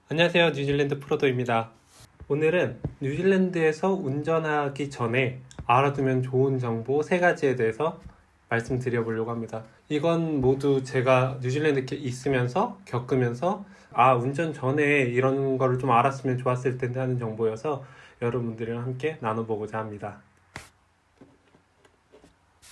안녕하세요. 뉴질랜드 프로도입니다. 오늘은 뉴질랜드에서 운전하기 전에 알아두면 좋은 정보 3가지에 대해서 말씀드려보려고 합니다. 이건 모두 제가 뉴질랜드에 있으면서 겪으면서 운전 전에 이런 거를 좀 알았으면 좋았을 텐데 하는 정보여서 여러분들이랑 함께 나눠보고자 합니다.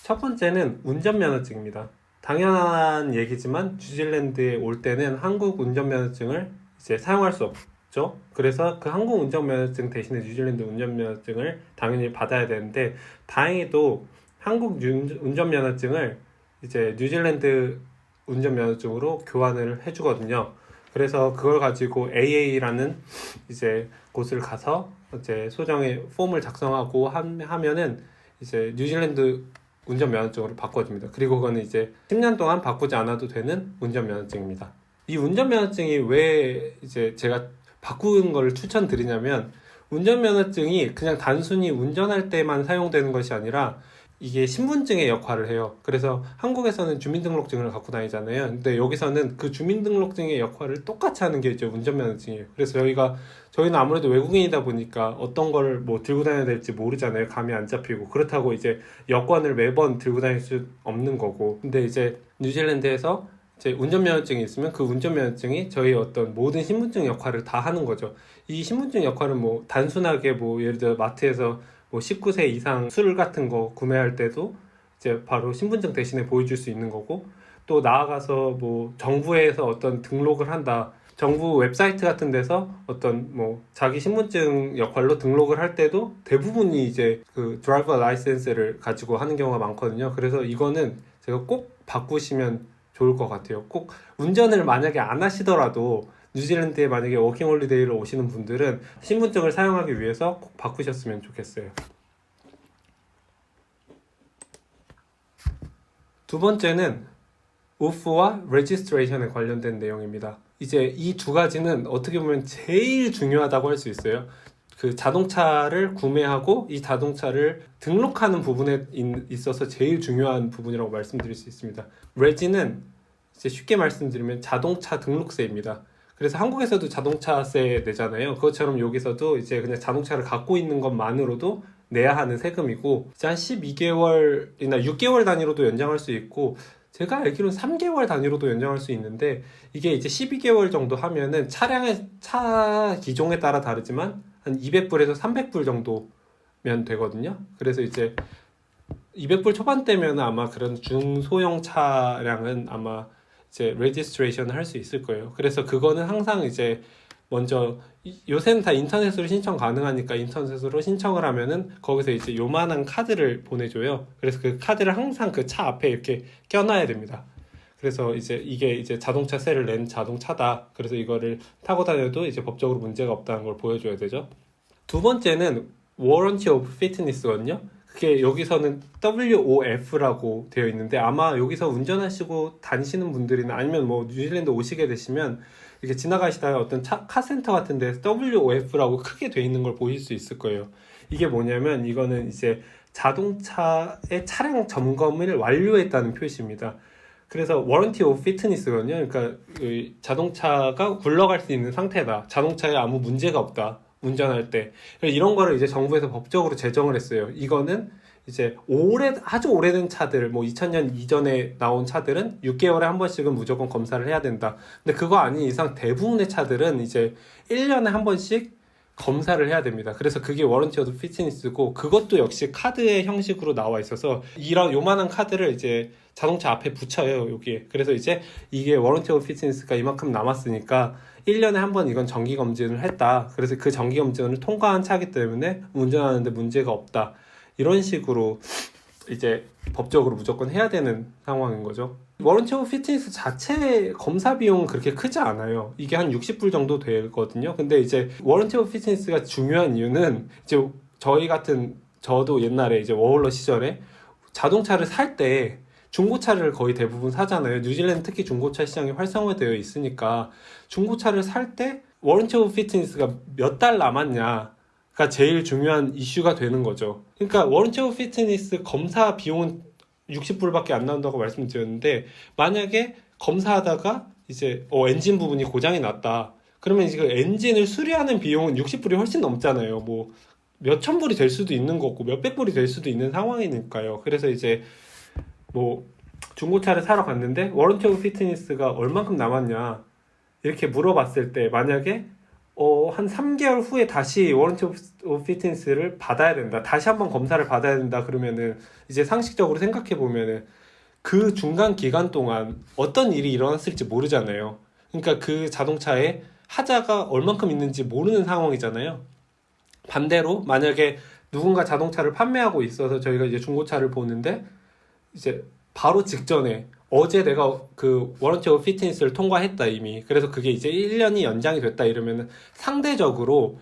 첫 번째는 운전면허증입니다. 당연한 얘기지만 뉴질랜드에 올 때는 한국 운전면허증을 이제 사용할 수 없죠. 그래서 그 한국 운전면허증 대신에 뉴질랜드 운전면허증을 당연히 받아야 되는데, 다행히도 한국 운전면허증을 이제 뉴질랜드 운전면허증으로 교환을 해주거든요. 그래서 그걸 가지고 AA라는 이제 곳을 가서 이제 소정의 폼을 작성하고 하면은 이제 뉴질랜드 운전면허증으로 바꿔줍니다. 그리고 그거는 이제 10년 동안 바꾸지 않아도 되는 운전면허증입니다. 이 운전면허증이 왜 이제 제가 바꾸는 걸 추천드리냐면, 운전면허증이 그냥 단순히 운전할 때만 사용되는 것이 아니라 이게 신분증의 역할을 해요. 그래서 한국에서는 주민등록증을 갖고 다니잖아요. 근데 여기서는 그 주민등록증의 역할을 똑같이 하는 게 이제 운전면허증이에요. 그래서 저희는 아무래도 외국인이다 보니까 어떤 걸 뭐 들고 다녀야 될지 모르잖아요. 감이 안 잡히고. 그렇다고 이제 여권을 매번 들고 다닐 수 없는 거고. 근데 이제 뉴질랜드에서 이제 운전면허증이 있으면 그 운전면허증이 저희 어떤 모든 신분증 역할을 다 하는 거죠. 이 신분증 역할은 뭐 단순하게 뭐 예를 들어 마트에서 뭐 19세 이상 술 같은 거 구매할 때도 이제 바로 신분증 대신에 보여줄 수 있는 거고, 또 나아가서 뭐 정부에서 어떤 등록을 한다, 정부 웹사이트 같은 데서 어떤 뭐 자기 신분증 역할로 등록을 할 때도 대부분이 이제 그 드라이버 라이센스를 가지고 하는 경우가 많거든요. 그래서 이거는 제가 꼭 바꾸시면 좋을 것 같아요. 꼭 운전을 만약에 안 하시더라도 뉴질랜드에 만약에 워킹홀리데이를 오시는 분들은 신분증을 사용하기 위해서 꼭 바꾸셨으면 좋겠어요. 두 번째는 오프와 레지스트레이션에 관련된 내용입니다. 이제 이 2가지는 어떻게 보면 제일 중요하다고 할 수 있어요. 그 자동차를 구매하고 이 자동차를 등록하는 부분에 있어서 제일 중요한 부분이라고 말씀드릴 수 있습니다. 레지는 이제 쉽게 말씀드리면 자동차 등록세입니다. 그래서 한국에서도 자동차세 내잖아요. 그것처럼 여기서도 이제 그냥 자동차를 갖고 있는 것만으로도 내야 하는 세금이고, 이제 한 12개월이나 6개월 단위로도 연장할 수 있고, 제가 알기로는 3개월 단위로도 연장할 수 있는데, 이게 이제 12개월 정도 하면은 차 기종에 따라 다르지만 한 200불에서 300불 정도면 되거든요. 그래서 이제 200불 초반대면 아마 그런 중소형 차량은 아마 이제 레지스트레이션을 할 수 있을 거예요. 그래서 그거는 항상 이제 먼저 요새는 다 인터넷으로 신청 가능하니까 인터넷으로 신청을 하면은 거기서 이제 요만한 카드를 보내줘요. 그래서 그 카드를 항상 그 차 앞에 이렇게 껴놔야 됩니다. 그래서 이제 이게 이제 자동차세를 낸 자동차다. 그래서 이거를 타고 다녀도 이제 법적으로 문제가 없다는 걸 보여줘야 되죠. 두 번째는 Warranty of Fitness거든요. 그게 여기서는 WOF라고 되어 있는데, 아마 여기서 운전하시고 다니시는 분들이나 아니면 뭐 뉴질랜드 오시게 되시면 이렇게 지나가시다가 어떤 카센터 같은 데서 WOF라고 크게 되어 있는 걸 보실 수 있을 거예요. 이게 뭐냐면, 이거는 이제 자동차의 차량 점검을 완료했다는 표시입니다. 그래서 Warranty of Fitness거든요. 그러니까 자동차가 굴러갈 수 있는 상태다. 자동차에 아무 문제가 없다. 운전할 때. 이런 거를 이제 정부에서 법적으로 제정을 했어요. 이거는 이제 아주 오래된 차들, 뭐 2000년 이전에 나온 차들은 6개월에 한 번씩은 무조건 검사를 해야 된다. 근데 그거 아닌 이상 대부분의 차들은 이제 1년에 한 번씩 검사를 해야 됩니다. 그래서 그게 워런티 오브 피트니스고, 그것도 역시 카드의 형식으로 나와 있어서 이런 요만한 카드를 이제 자동차 앞에 붙여요, 여기에. 그래서 이제 이게 워런티 오브 피트니스가 이만큼 남았으니까 1년에 한 번 이건 정기 검진을 했다. 그래서 그 정기 검진을 통과한 차기 때문에 운전하는데 문제가 없다. 이런 식으로 이제 법적으로 무조건 해야 되는 상황인 거죠. 워런티 오브 피트니스 자체 검사 비용은 그렇게 크지 않아요. 이게 한 60불 정도 되거든요. 근데 이제 워런티 오브 피트니스가 중요한 이유는, 이제 저도 옛날에 이제 워홀러 시절에 자동차를 살 때 중고차를 거의 대부분 사잖아요. 뉴질랜드 특히 중고차 시장이 활성화되어 있으니까 중고차를 살 때 워런티 오브 피트니스가 몇 달 남았냐가 제일 중요한 이슈가 되는 거죠. 그러니까 워런티 오브 피트니스 검사 비용은 60불밖에 안 나온다고 말씀드렸는데, 만약에 검사하다가 이제 엔진 부분이 고장이 났다. 그러면 이제 그 엔진을 수리하는 비용은 60불이 훨씬 넘잖아요. 뭐 몇천 불이 될 수도 있는 거고 몇백 불이 될 수도 있는 상황이니까요. 그래서 이제 뭐 중고차를 사러 갔는데 워런티 오브 피트니스가 얼만큼 남았냐 이렇게 물어봤을 때 만약에 한 3개월 후에 다시 워런티 오브 피트니스를 받아야 된다. 다시 한번 검사를 받아야 된다. 그러면은 이제 상식적으로 생각해 보면은 그 중간 기간 동안 어떤 일이 일어났을지 모르잖아요. 그러니까 그 자동차에 하자가 얼만큼 있는지 모르는 상황이잖아요. 반대로 만약에 누군가 자동차를 판매하고 있어서 저희가 이제 중고차를 보는데 이제 바로 직전에 어제 내가 그 워런티 오브 피트니스를 통과했다 이미. 그래서 그게 이제 1년이 연장이 됐다 이러면은 상대적으로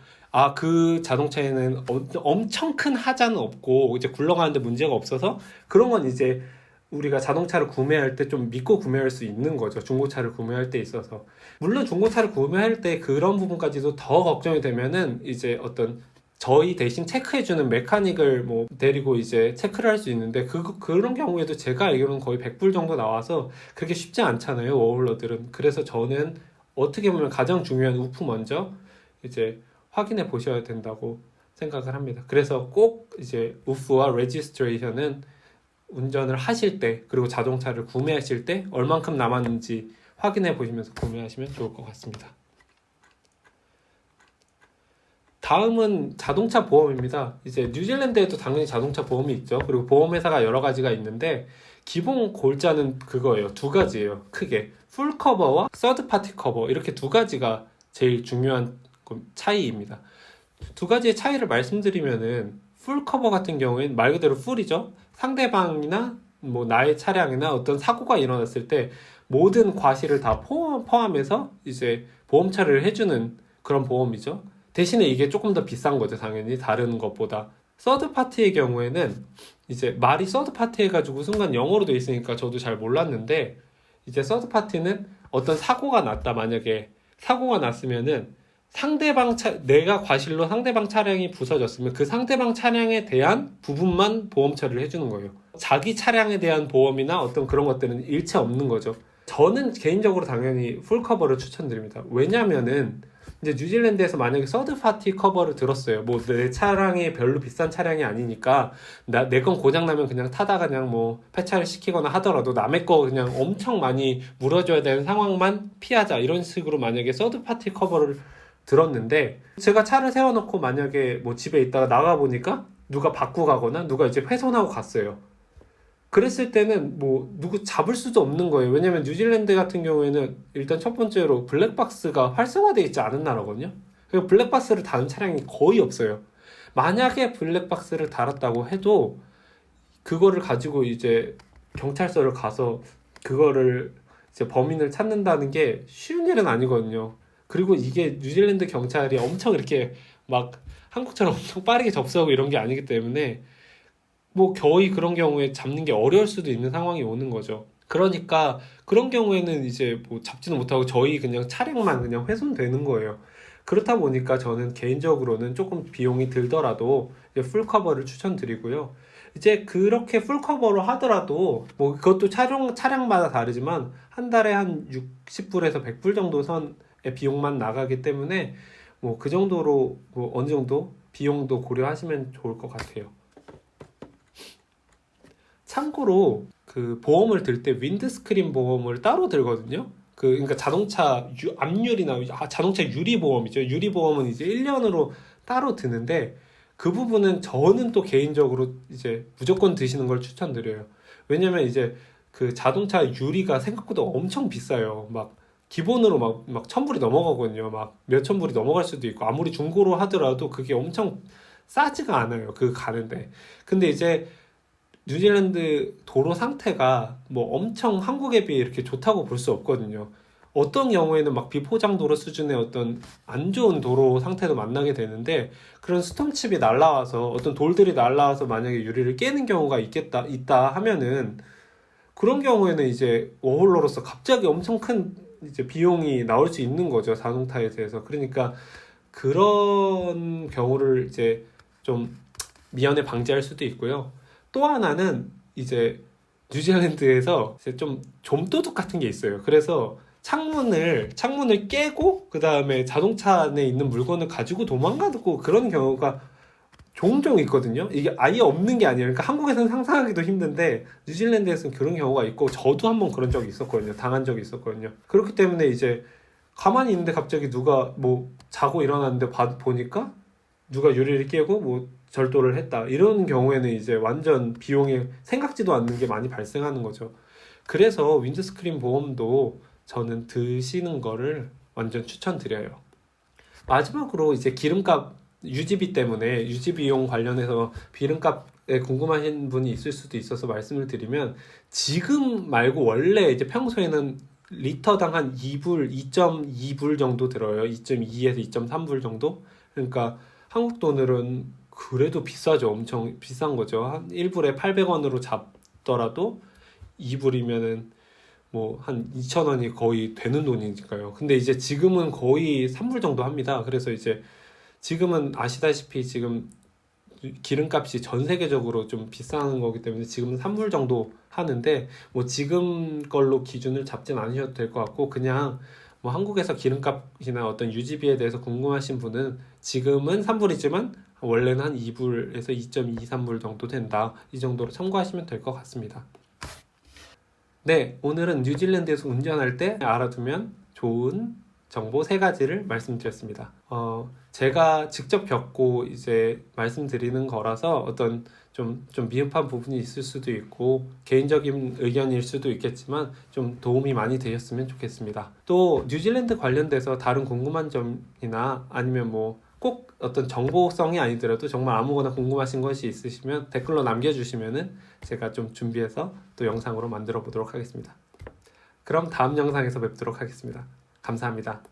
그 자동차에는 엄청 큰 하자는 없고 이제 굴러가는데 문제가 없어서 그런 건 이제 우리가 자동차를 구매할 때 좀 믿고 구매할 수 있는 거죠. 중고차를 구매할 때 있어서. 물론 중고차를 구매할 때 그런 부분까지도 더 걱정이 되면은 이제 어떤 저희 대신 체크해주는 메카닉을 뭐 데리고 이제 체크를 할 수 있는데 그런 경우에도 제가 알기로는 거의 100불 정도 나와서 그렇게 쉽지 않잖아요. 워홀러들은. 그래서 저는 어떻게 보면 가장 중요한 우프 먼저 이제 확인해 보셔야 된다고 생각을 합니다. 그래서 꼭 이제 우프와 레지스트레이션은 운전을 하실 때 그리고 자동차를 구매하실 때 얼만큼 남았는지 확인해 보시면서 구매하시면 좋을 것 같습니다. 다음은 자동차 보험입니다. 이제 뉴질랜드에도 당연히 자동차 보험이 있죠. 그리고 보험회사가 여러 가지가 있는데 기본 골자는 그거예요. 두 가지예요. 크게 풀 커버와 서드 파티 커버 이렇게 두 가지가 제일 중요한 차이입니다. 두 가지의 차이를 말씀드리면은 풀 커버 같은 경우에는 말 그대로 풀이죠. 상대방이나 뭐 나의 차량이나 어떤 사고가 일어났을 때 모든 과실을 다 포함해서 이제 보험 처리를 해주는 그런 보험이죠. 대신에 이게 조금 더 비싼 거죠. 당연히 다른 것보다. 서드 파티의 경우에는 이제 말이 서드 파티 해가지고 순간 영어로 돼 있으니까 저도 잘 몰랐는데 이제 서드 파티는 어떤 사고가 났다. 만약에 사고가 났으면은 내가 과실로 상대방 차량이 부서졌으면 그 상대방 차량에 대한 부분만 보험 처리를 해주는 거예요. 자기 차량에 대한 보험이나 어떤 그런 것들은 일체 없는 거죠. 저는 개인적으로 당연히 풀커버를 추천드립니다. 왜냐면은 이제 뉴질랜드에서 만약에 서드 파티 커버를 들었어요. 뭐 내 차량이 별로 비싼 차량이 아니니까 내 건 고장 나면 그냥 타다가 그냥 뭐 폐차를 시키거나 하더라도 남의 거 그냥 엄청 많이 물어줘야 되는 상황만 피하자 이런 식으로 만약에 서드 파티 커버를 들었는데 제가 차를 세워놓고 만약에 뭐 집에 있다가 나가 보니까 누가 바꾸고 가거나 누가 이제 훼손하고 갔어요. 그랬을 때는 뭐 누구 잡을 수도 없는 거예요. 왜냐면 뉴질랜드 같은 경우에는 일단 첫 번째로 블랙박스가 활성화되어 있지 않은 나라거든요. 그리고 블랙박스를 다는 차량이 거의 없어요. 만약에 블랙박스를 달았다고 해도 그거를 가지고 이제 경찰서를 가서 그거를 이제 범인을 찾는다는 게 쉬운 일은 아니거든요. 그리고 이게 뉴질랜드 경찰이 엄청 이렇게 막 한국처럼 엄청 빠르게 접수하고 이런 게 아니기 때문에 뭐 거의 그런 경우에 잡는 게 어려울 수도 있는 상황이 오는 거죠. 그러니까 그런 경우에는 이제 뭐 잡지는 못하고 저희 그냥 차량만 그냥 훼손되는 거예요. 그렇다 보니까 저는 개인적으로는 조금 비용이 들더라도 이제 풀커버를 추천드리고요. 이제 그렇게 풀커버로 하더라도 뭐 그것도 차량마다 다르지만 한 달에 한 60불에서 100불 정도 선의 비용만 나가기 때문에 뭐 그 정도로 뭐 어느 정도 비용도 고려하시면 좋을 것 같아요. 참고로 그 보험을 들 때 윈드스크린 보험을 따로 들거든요. 그러니까 자동차 앞유리나 자동차 유리 보험이죠. 유리 보험은 이제 1년으로 따로 드는데 그 부분은 저는 또 개인적으로 이제 무조건 드시는 걸 추천드려요. 왜냐면 이제 그 자동차 유리가 생각보다 엄청 비싸요. 막 기본으로 막 1000불이 넘어가거든요. 막 몇천 불이 넘어갈 수도 있고 아무리 중고로 하더라도 그게 엄청 싸지가 않아요. 그 가는데. 근데 이제 뉴질랜드 도로 상태가 뭐 엄청 한국에 비해 이렇게 좋다고 볼 수 없거든요. 어떤 경우에는 막 비포장 도로 수준의 어떤 안 좋은 도로 상태도 만나게 되는데 그런 스톰칩이 날라와서 어떤 돌들이 날라와서 만약에 유리를 깨는 경우가 있다 하면은 그런 경우에는 이제 워홀러로서 갑자기 엄청 큰 이제 비용이 나올 수 있는 거죠. 자동차에 대해서. 그러니까 그런 경우를 이제 좀 미연에 방지할 수도 있고요. 또 하나는 이제 뉴질랜드에서 이제 좀 좀도둑 같은 게 있어요. 그래서 창문을 깨고 그 다음에 자동차 안에 있는 물건을 가지고 도망가고 그런 경우가 종종 있거든요. 이게 아예 없는 게 아니에요. 그러니까 한국에서는 상상하기도 힘든데 뉴질랜드에서는 그런 경우가 있고 저도 한번 그런 적이 있었거든요. 당한 적이 있었거든요. 그렇기 때문에 이제 가만히 있는데 갑자기 누가 뭐 자고 일어났는데 보니까 누가 유리를 깨고 뭐 절도를 했다. 이런 경우에는 이제 완전 비용이 생각지도 않는 게 많이 발생하는 거죠. 그래서 윈드스크린 보험도 저는 드시는 거를 완전 추천드려요. 마지막으로 이제 기름값 유지비 때문에 유지비용 관련해서 기름값에 궁금하신 분이 있을 수도 있어서 말씀을 드리면 지금 말고 원래 이제 평소에는 리터당 한 2불, 2.2불 정도 들어요. 2.2에서 2.3불 정도? 그러니까 한국 돈으로는 그래도 비싸죠. 엄청 비싼 거죠. 한 1불에 800원으로 잡더라도 2불이면은 뭐 한 2,000원이 거의 되는 돈이니까요. 근데 이제 지금은 거의 3불 정도 합니다. 그래서 이제 지금은 아시다시피 지금 기름값이 전 세계적으로 좀 비싼 거기 때문에 지금은 3불 정도 하는데 뭐 지금 걸로 기준을 잡진 않으셔도 될 것 같고 그냥 뭐 한국에서 기름값이나 어떤 유지비에 대해서 궁금하신 분은 지금은 3불이지만 원래는 한 2불에서 2.2, 3불 정도 된다. 이 정도로 참고하시면 될 것 같습니다. 네, 오늘은 뉴질랜드에서 운전할 때 알아두면 좋은 정보 3가지를 말씀드렸습니다. 제가 직접 겪고 이제 말씀드리는 거라서 어떤 좀 미흡한 부분이 있을 수도 있고 개인적인 의견일 수도 있겠지만 좀 도움이 많이 되셨으면 좋겠습니다. 또 뉴질랜드 관련돼서 다른 궁금한 점이나 아니면 뭐 꼭 어떤 정보성이 아니더라도 정말 아무거나 궁금하신 것이 있으시면 댓글로 남겨주시면은 제가 좀 준비해서 또 영상으로 만들어 보도록 하겠습니다. 그럼 다음 영상에서 뵙도록 하겠습니다. 감사합니다.